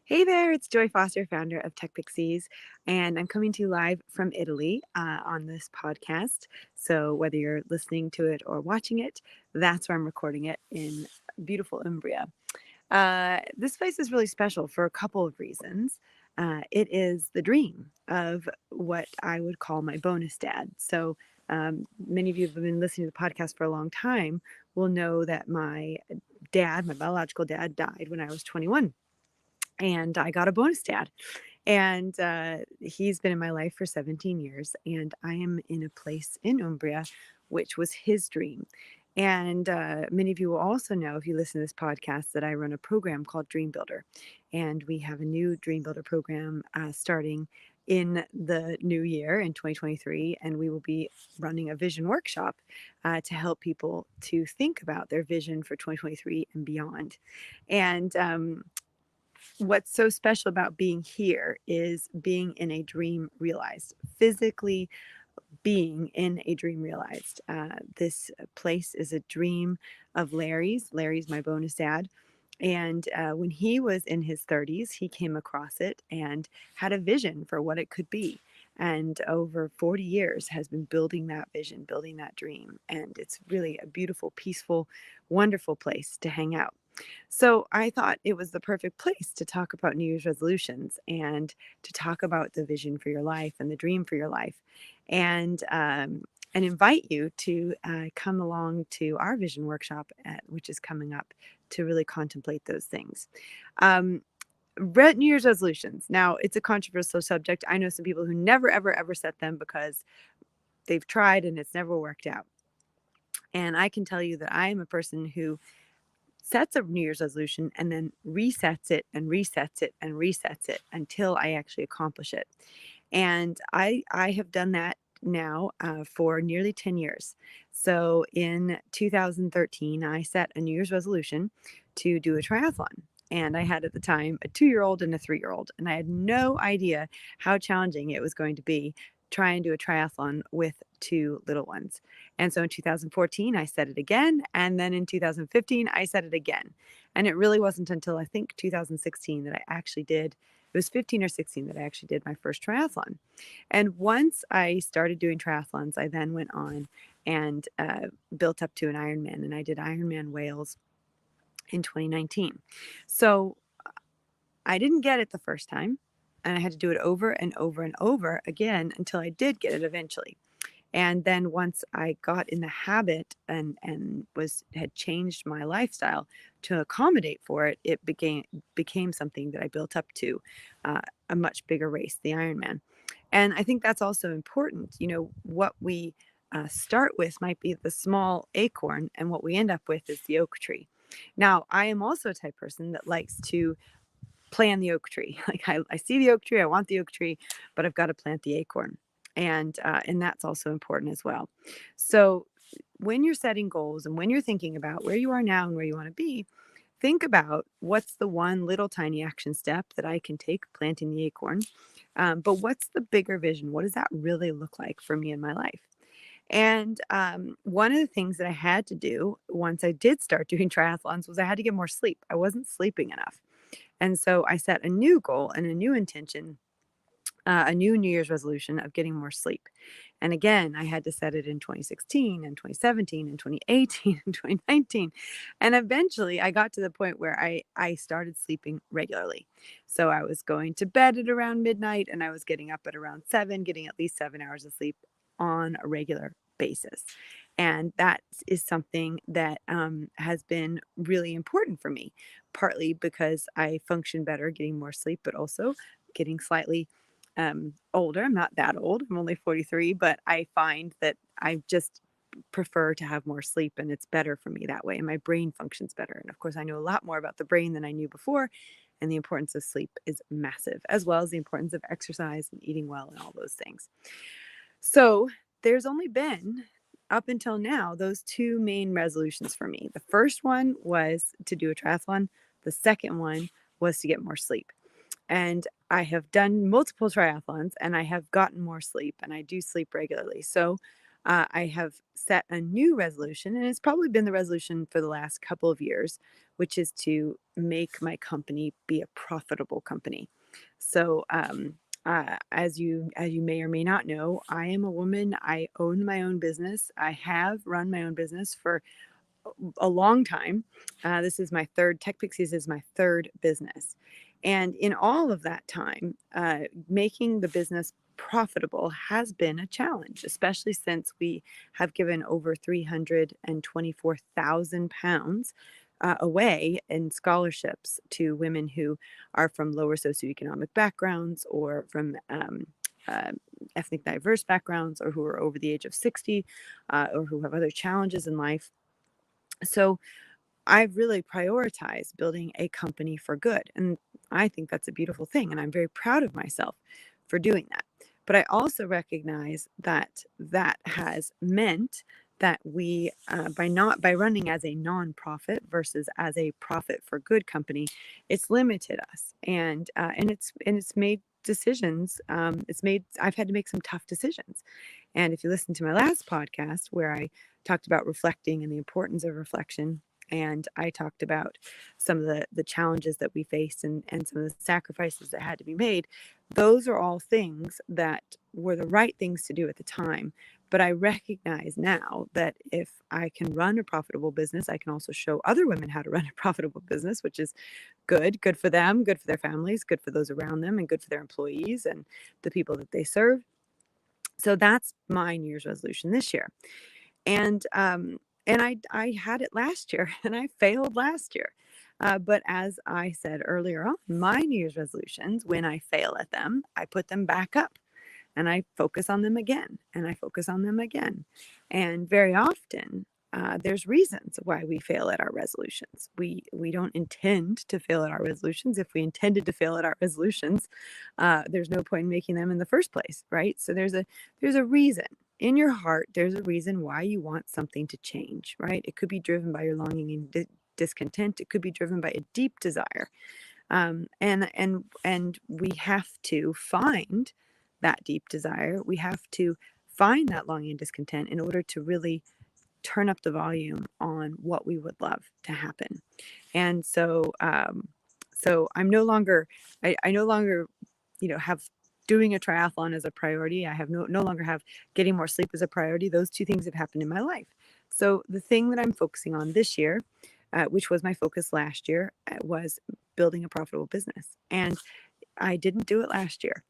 Hey there, it's Joy Foster, founder of Tech Pixies, and I'm coming to you live from Italy on this podcast. So, whether you're listening to it or watching it, that's where I'm recording it in beautiful Umbria. This place is really special for a couple of reasons. It is the dream of what I would call my bonus dad. So, many of you have been listening to the podcast for a long time will know that my dad, my biological dad, died when I was 21 and I got a bonus dad. And he's been in my life for 17 years, and I am in a place in Umbria, which was his dream. And many of you will also know, if you listen to this podcast, that I run a program called Dream Builder. And we have a new Dream Builder program starting in the new year in 2023. And we will be running a vision workshop to help people to think about their vision for 2023 and beyond. And what's so special about being here is being in a dream realized, physically being in a dream realized. This place is a dream of Larry's. Larry's my bonus dad. And when he was in his 30s, he came across it and had a vision for what it could be. And over 40 years has been building that vision, building that dream. And it's really a beautiful, peaceful, wonderful place to hang out. So I thought it was the perfect place to talk about New Year's resolutions and to talk about the vision for your life and the dream for your life, and invite you to come along to our vision workshop, which is coming up, to really contemplate those things. Um, New Year's resolutions. Now, it's a controversial subject. I know some people who never, ever, ever set them because they've tried and it's never worked out. And I can tell you that I am a person who sets a New Year's resolution and then resets it and resets it and resets it until I actually accomplish it. And I have done that now for nearly 10 years. So in 2013, I set a New Year's resolution to do a triathlon. And I had at the time a 2-year-old and a 3-year-old. And I had no idea how challenging it was going to be try and do a triathlon with two little ones. And so in 2014, I said it again. And then in 2015, I said it again. And it really wasn't until I think 2016 that I actually did. It was 15 or 16 that I actually did my first triathlon. And once I started doing triathlons, I then went on and built up to an Ironman. And I did Ironman Wales in 2019. So I didn't get it the first time. And I had to do it over and over and over again until I did get it eventually. And then once I got in the habit and was had changed my lifestyle to accommodate for it, it became something that I built up to a much bigger race, the Ironman. And I think that's also important. You know, what we start with might be the small acorn, and what we end up with is the oak tree. Now, I am also a type person that likes to plant the oak tree. Like I see the oak tree, I want the oak tree, but I've got to plant the acorn, and that's also important as well. So when you're setting goals and when you're thinking about where you are now and where you want to be, think about what's the one little tiny action step that I can take, planting the acorn. But what's the bigger vision? What does that really look like for me in my life? And one of the things that I had to do once I did start doing triathlons was I had to get more sleep. I wasn't sleeping enough. And so I set a new goal and a new intention, a new New Year's resolution of getting more sleep. And again, I had to set it in 2016 and 2017 and 2018 and 2019. And eventually I got to the point where I started sleeping regularly. So I was going to bed at around midnight and I was getting up at around 7, getting at least 7 hours of sleep on a regular basis. And that is something that has been really important for me, partly because I function better getting more sleep, but also getting slightly older. I'm not that old. I'm only 43, but I find that I just prefer to have more sleep and it's better for me that way. And my brain functions better. And of course, I know a lot more about the brain than I knew before. And the importance of sleep is massive, as well as the importance of exercise and eating well and all those things. So there's only been, up until now, those two main resolutions for me. The first one was to do a triathlon. The second one was to get more sleep. And I have done multiple triathlons and I have gotten more sleep and I do sleep regularly. So I have set a new resolution, and it's probably been the resolution for the last couple of years, which is to make my company be a profitable company. So, as you may or may not know, I am a woman. I own my own business. I have run my own business for a long time. This is my third, Tech Pixies is my third business. And in all of that time, making the business profitable has been a challenge, especially since we have given over £324,000 away in scholarships to women who are from lower socioeconomic backgrounds or from uh, ethnic diverse backgrounds, or who are over the age of 60, or who have other challenges in life. So I've really prioritized building a company for good. And I think that's a beautiful thing. And I'm very proud of myself for doing that. But I also recognize that that has meant that we, by running as a nonprofit versus as a profit for good company, it's limited us, and it's made decisions. I've had to make some tough decisions. And if you listen to my last podcast where I talked about reflecting and the importance of reflection, and I talked about some of the challenges that we faced, and some of the sacrifices that had to be made, those are all things that were the right things to do at the time. But I recognize now that if I can run a profitable business, I can also show other women how to run a profitable business, which is good for them, good for their families, good for those around them, and good for their employees and the people that they serve. So that's my New Year's resolution this year. And I had it last year, and I failed last year. But as I said earlier on, my New Year's resolutions, when I fail at them, I put them back up, and I focus on them again, and I focus on them again. And very often, there's reasons why we fail at our resolutions. We don't intend to fail at our resolutions. If we intended to fail at our resolutions, there's no point in making them in the first place, right? So there's a reason in your heart. There's a reason why you want something to change, right? It could be driven by your longing and discontent. It could be driven by a deep desire, and we have to find that deep desire. We have to find that longing and discontent in order to really turn up the volume on what we would love to happen. And so I'm no longer, I no longer, have doing a triathlon as a priority. I have no longer have getting more sleep as a priority. Those two things have happened in my life. So the thing that I'm focusing on this year, which was my focus last year, was building a profitable business. And I didn't do it last year.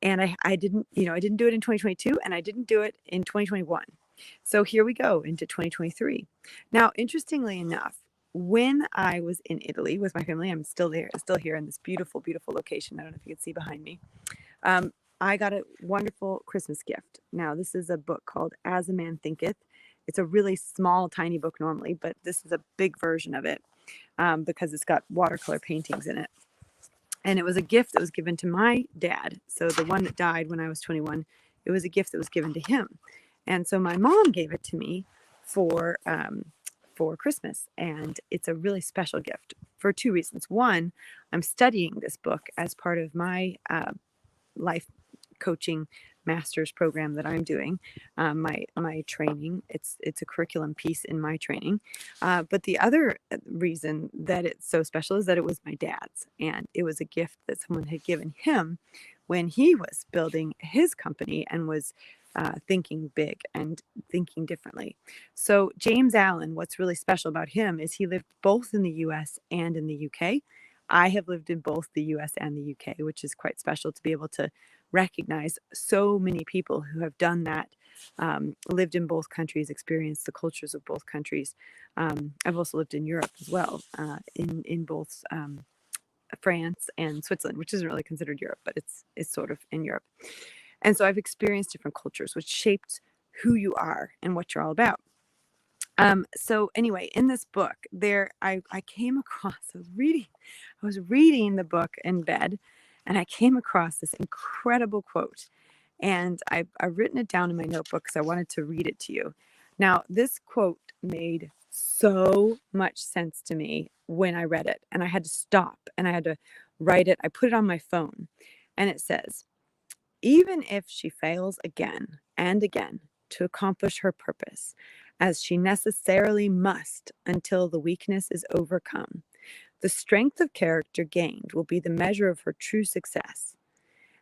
And I didn't, I didn't do it in 2022, and I didn't do it in 2021. So here we go into 2023. Now, interestingly enough, when I was in Italy with my family, I'm still there, still here in this beautiful, beautiful location. I don't know if you can see behind me. I got a wonderful Christmas gift. Now, this is a book called As a Man Thinketh. It's a really small, tiny book normally, but this is a big version of it, because it's got watercolor paintings in it. And it was a gift that was given to my dad. So the one that died when I was 21, it was a gift that was given to him. And so my mom gave it to me for Christmas, and it's a really special gift for two reasons. One, I'm studying this book as part of my life coaching master's program that I'm doing, my training. It's a curriculum piece in my training. But the other reason that it's so special is that it was my dad's, and it was a gift that someone had given him when he was building his company and was thinking big and thinking differently. So James Allen, what's really special about him is he lived both in the US and in the UK. I have lived in both the US and the UK, which is quite special to be able to recognize so many people who have done that, lived in both countries, experienced the cultures of both countries. I've also lived in Europe as well, in both France and Switzerland, which isn't really considered Europe, but it's sort of in Europe. And so I've experienced different cultures, which shaped who you are and what you're all about. So anyway, in this book, I came across, I was reading the book in bed, and I came across this incredible quote, and I've written it down in my notebook because I wanted to read it to you. Now, this quote made so much sense to me when I read it, and I had to stop and I had to write it. I put it on my phone, and it says, "Even if she fails again and again to accomplish her purpose, as she necessarily must until the weakness is overcome, The strength of character gained will be the measure of her true success,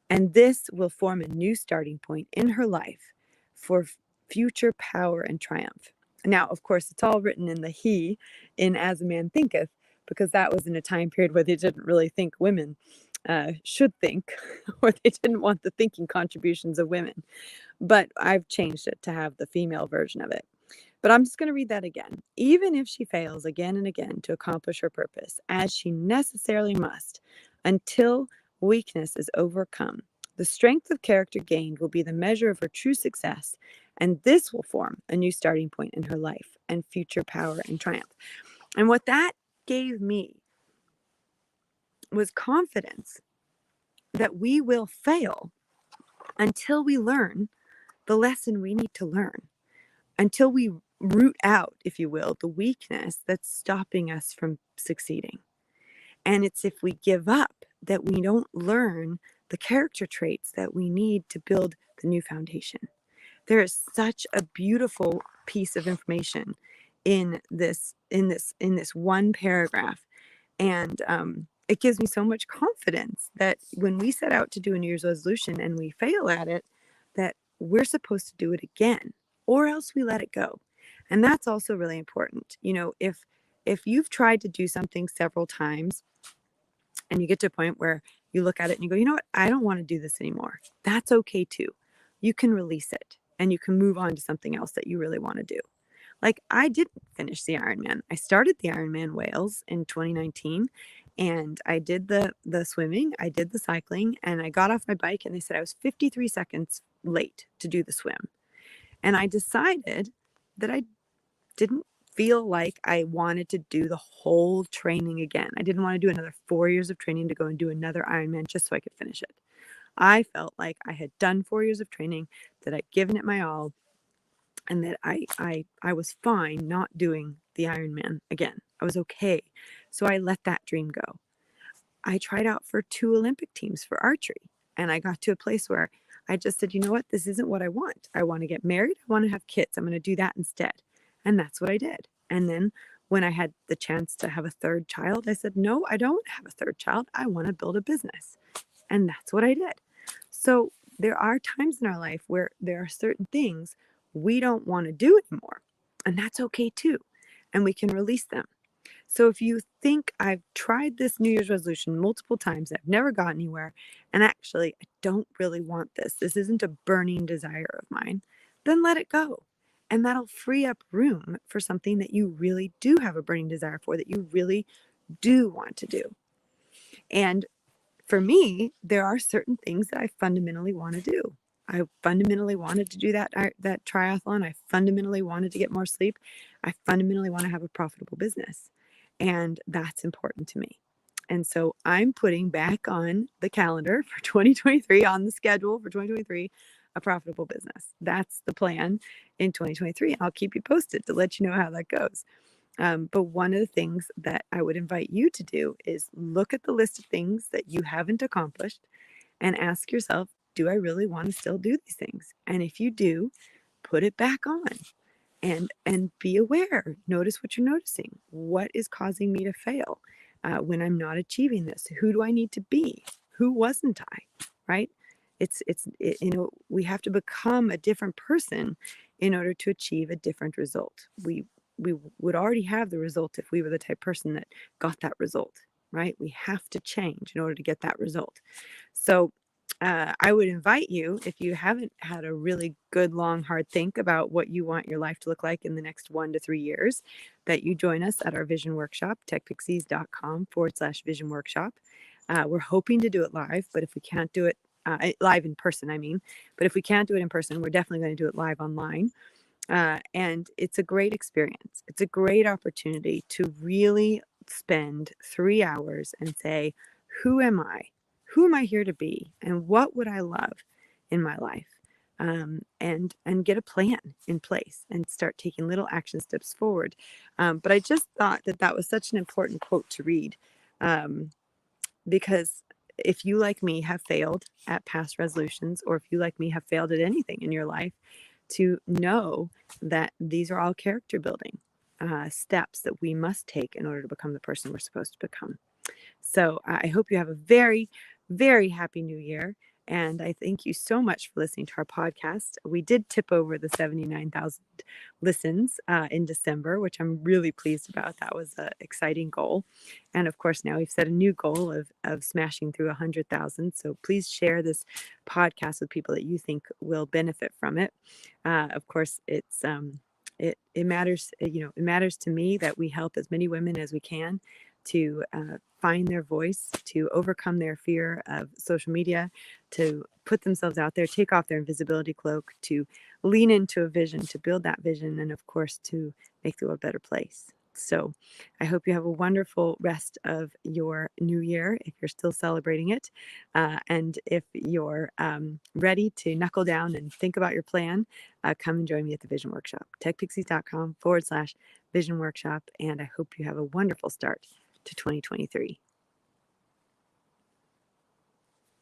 and this will form a new starting point in her life for future power and triumph. Now, of course, it's all written in the he in As a Man Thinketh, because that was in a time period where they didn't really think women should think, or they didn't want the thinking contributions of women. But I've changed it to have the female version of it. But I'm just going to read that again. Even if she fails again and again to accomplish her purpose, as she necessarily must, until weakness is overcome, the strength of character gained will be the measure of her true success, and this will form a new starting point in her life and future power and triumph. And what that gave me was confidence that we will fail until we learn the lesson we need to learn, until we root out, if you will, the weakness that's stopping us from succeeding. And it's if we give up that we don't learn the character traits that we need to build the new foundation. There is such a beautiful piece of information in this one paragraph, and it gives me so much confidence that when we set out to do a New Year's resolution and we fail at it, that we're supposed to do it again, or else we let it go. And that's also really important. You know, if you've tried to do something several times and you get to a point where you look at it and you go, you know what, I don't want to do this anymore. That's okay too. You can release it and you can move on to something else that you really want to do. Like, I didn't finish the Ironman. I started the Ironman Wales in 2019, and I did the swimming, I did the cycling, and I got off my bike and they said I was 53 seconds late to do the swim. And I decided that I didn't feel like I wanted to do the whole training again. I didn't want to do another 4 years of training to go and do another Ironman just so I could finish it. I felt like I had done 4 years of training, that I'd given it my all, and that I was fine not doing the Ironman again. I was okay. So I let that dream go. I tried out for 2 Olympic teams for archery, and I got to a place where I just said, you know what, this isn't what I want. I want to get married. I want to have kids. I'm going to do that instead. And that's what I did. And then when I had the chance to have a third child, I said, no, I don't have a third child. I want to build a business. And that's what I did. So there are times in our life where there are certain things we don't want to do anymore. And that's okay too. And we can release them. So if you think I've tried this New Year's resolution multiple times, I've never got anywhere, and actually I don't really want this isn't a burning desire of mine, then let it go. And that'll free up room for something that you really do have a burning desire for, that you really do want to do. And for me, there are certain things that I fundamentally want to do. I fundamentally wanted to do that triathlon. I fundamentally wanted to get more sleep. I fundamentally want to have a profitable business. And that's important to me. And so I'm putting back on the calendar for 2023, on the schedule for 2023, a profitable business. That's the plan in 2023. I'll keep you posted to let you know how that goes. But one of the things that I would invite you to do is look at the list of things that you haven't accomplished and ask yourself, do I really want to still do these things? And if you do, put it back on and be aware. Notice what you're noticing. What is causing me to fail when I'm not achieving this? Who do I need to be? Who wasn't I? Right? We have to become a different person in order to achieve a different result. We would already have the result if we were the type of person that got that result, right? We have to change in order to get that result. So I would invite you, if you haven't had a really good, long, hard think about what you want your life to look like in the next 1 to 3 years, that you join us at our vision workshop, techpixies.com/vision workshop. We're hoping to do it live, but if we can't do it live in person, but if we can't do it in person, we're definitely going to do it live online. And it's a great experience. It's a great opportunity to really spend 3 hours and say, who am I? Who am I here to be? And what would I love in my life? And get a plan in place and start taking little action steps forward. But I just thought that was such an important quote to read, because if you, like me, have failed at past resolutions, or if you, like me, have failed at anything in your life, to know that these are all character building. steps that we must take in order to become the person we're supposed to become. So I hope you have a very, very happy new year. And I thank you so much for listening to our podcast. We did tip over the 79,000 listens in December, which I'm really pleased about. That was an exciting goal. And of course, now we've set a new goal of smashing through 100,000. So please share this podcast with people that you think will benefit from it. Of course, it matters. It matters to me that we help as many women as we can to find their voice, to overcome their fear of social media, to put themselves out there, take off their invisibility cloak, to lean into a vision, to build that vision, and of course, to make the world a better place. So I hope you have a wonderful rest of your new year if you're still celebrating it. And if you're ready to knuckle down and think about your plan, come and join me at the Vision Workshop, techpixies.com/Vision Workshop. And I hope you have a wonderful start to 2023.